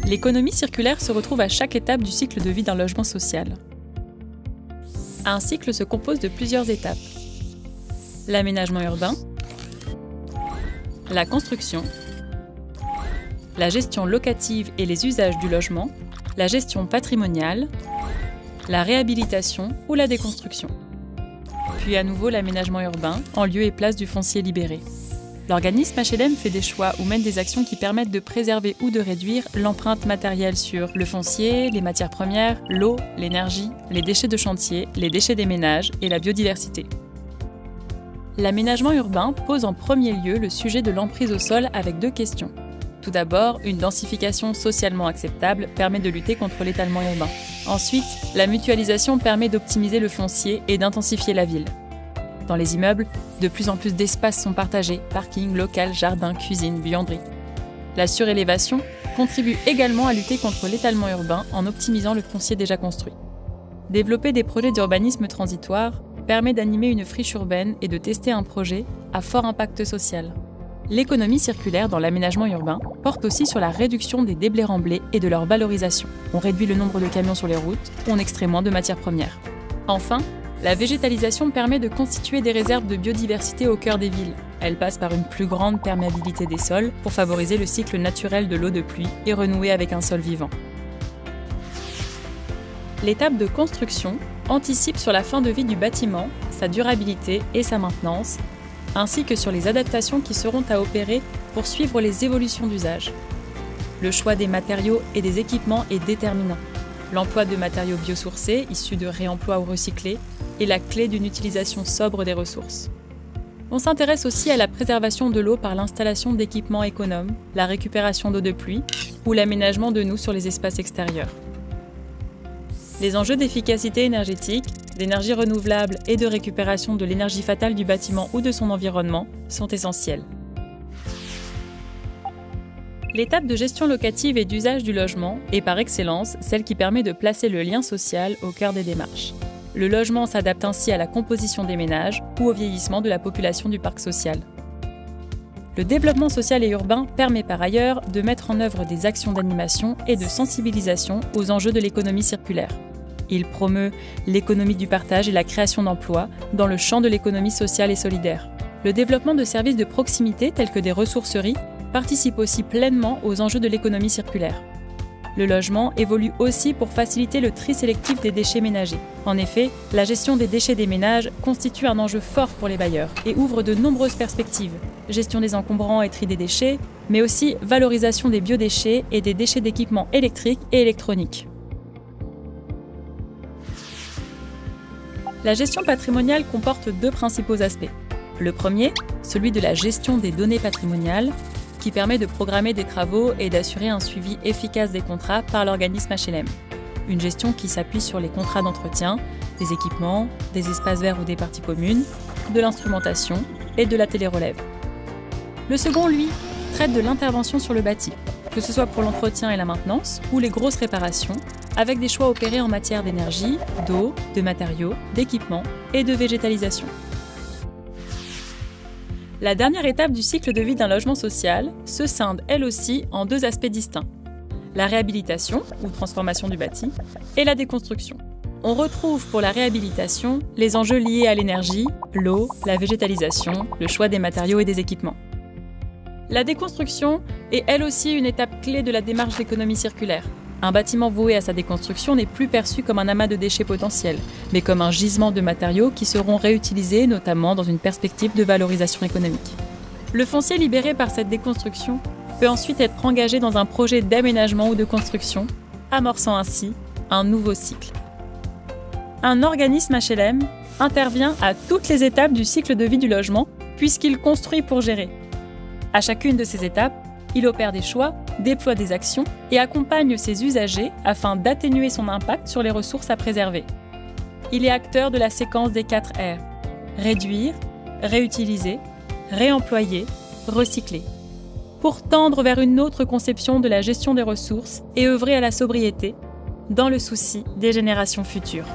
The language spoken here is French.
L'économie circulaire se retrouve à chaque étape du cycle de vie d'un logement social. Un cycle se compose de plusieurs étapes. L'aménagement urbain, la construction, la gestion locative et les usages du logement, la gestion patrimoniale, la réhabilitation ou la déconstruction. Puis à nouveau l'aménagement urbain, en lieu et place du foncier libéré. L'organisme HLM fait des choix ou mène des actions qui permettent de préserver ou de réduire l'empreinte matérielle sur le foncier, les matières premières, l'eau, l'énergie, les déchets de chantier, les déchets des ménages et la biodiversité. L'aménagement urbain pose en premier lieu le sujet de l'emprise au sol avec deux questions. Tout d'abord, une densification socialement acceptable permet de lutter contre l'étalement urbain. Ensuite, la mutualisation permet d'optimiser le foncier et d'intensifier la ville. Dans les immeubles, de plus en plus d'espaces sont partagés, parking, local, jardin, cuisine, buanderie. La surélévation contribue également à lutter contre l'étalement urbain en optimisant le foncier déjà construit. Développer des projets d'urbanisme transitoire permet d'animer une friche urbaine et de tester un projet à fort impact social. L'économie circulaire dans l'aménagement urbain porte aussi sur la réduction des déblais remblais et de leur valorisation. On réduit le nombre de camions sur les routes, on extrait moins de matières premières. Enfin, la végétalisation permet de constituer des réserves de biodiversité au cœur des villes. Elle passe par une plus grande perméabilité des sols pour favoriser le cycle naturel de l'eau de pluie et renouer avec un sol vivant. L'étape de construction anticipe sur la fin de vie du bâtiment, sa durabilité et sa maintenance, ainsi que sur les adaptations qui seront à opérer pour suivre les évolutions d'usage. Le choix des matériaux et des équipements est déterminant. L'emploi de matériaux biosourcés, issus de réemploi ou recyclés, est la clé d'une utilisation sobre des ressources. On s'intéresse aussi à la préservation de l'eau par l'installation d'équipements économes, la récupération d'eau de pluie ou l'aménagement de noues sur les espaces extérieurs. Les enjeux d'efficacité énergétique, d'énergie renouvelable et de récupération de l'énergie fatale du bâtiment ou de son environnement sont essentiels. L'étape de gestion locative et d'usage du logement est par excellence celle qui permet de placer le lien social au cœur des démarches. Le logement s'adapte ainsi à la composition des ménages ou au vieillissement de la population du parc social. Le développement social et urbain permet par ailleurs de mettre en œuvre des actions d'animation et de sensibilisation aux enjeux de l'économie circulaire. Il promeut l'économie du partage et la création d'emplois dans le champ de l'économie sociale et solidaire. Le développement de services de proximité tels que des ressourceries participe aussi pleinement aux enjeux de l'économie circulaire. Le logement évolue aussi pour faciliter le tri sélectif des déchets ménagers. En effet, la gestion des déchets des ménages constitue un enjeu fort pour les bailleurs et ouvre de nombreuses perspectives. Gestion des encombrants et tri des déchets, mais aussi valorisation des biodéchets et des déchets d'équipements électriques et électroniques. La gestion patrimoniale comporte deux principaux aspects. Le premier, celui de la gestion des données patrimoniales, qui permet de programmer des travaux et d'assurer un suivi efficace des contrats par l'organisme HLM. Une gestion qui s'appuie sur les contrats d'entretien, des équipements, des espaces verts ou des parties communes, de l'instrumentation et de la télérelève. Le second, lui, traite de l'intervention sur le bâti, que ce soit pour l'entretien et la maintenance ou les grosses réparations, avec des choix opérés en matière d'énergie, d'eau, de matériaux, d'équipements et de végétalisation. La dernière étape du cycle de vie d'un logement social se scinde elle aussi en deux aspects distincts. La réhabilitation, ou transformation du bâti, et la déconstruction. On retrouve pour la réhabilitation les enjeux liés à l'énergie, l'eau, la végétalisation, le choix des matériaux et des équipements. La déconstruction est elle aussi une étape clé de la démarche d'économie circulaire. Un bâtiment voué à sa déconstruction n'est plus perçu comme un amas de déchets potentiels, mais comme un gisement de matériaux qui seront réutilisés, notamment dans une perspective de valorisation économique. Le foncier libéré par cette déconstruction peut ensuite être engagé dans un projet d'aménagement ou de construction, amorçant ainsi un nouveau cycle. Un organisme HLM intervient à toutes les étapes du cycle de vie du logement, puisqu'il construit pour gérer. À chacune de ces étapes, il opère des choix, déploie des actions et accompagne ses usagers afin d'atténuer son impact sur les ressources à préserver. Il est acteur de la séquence des 4 R: réduire, réutiliser, réemployer, recycler, pour tendre vers une autre conception de la gestion des ressources et œuvrer à la sobriété, dans le souci des générations futures.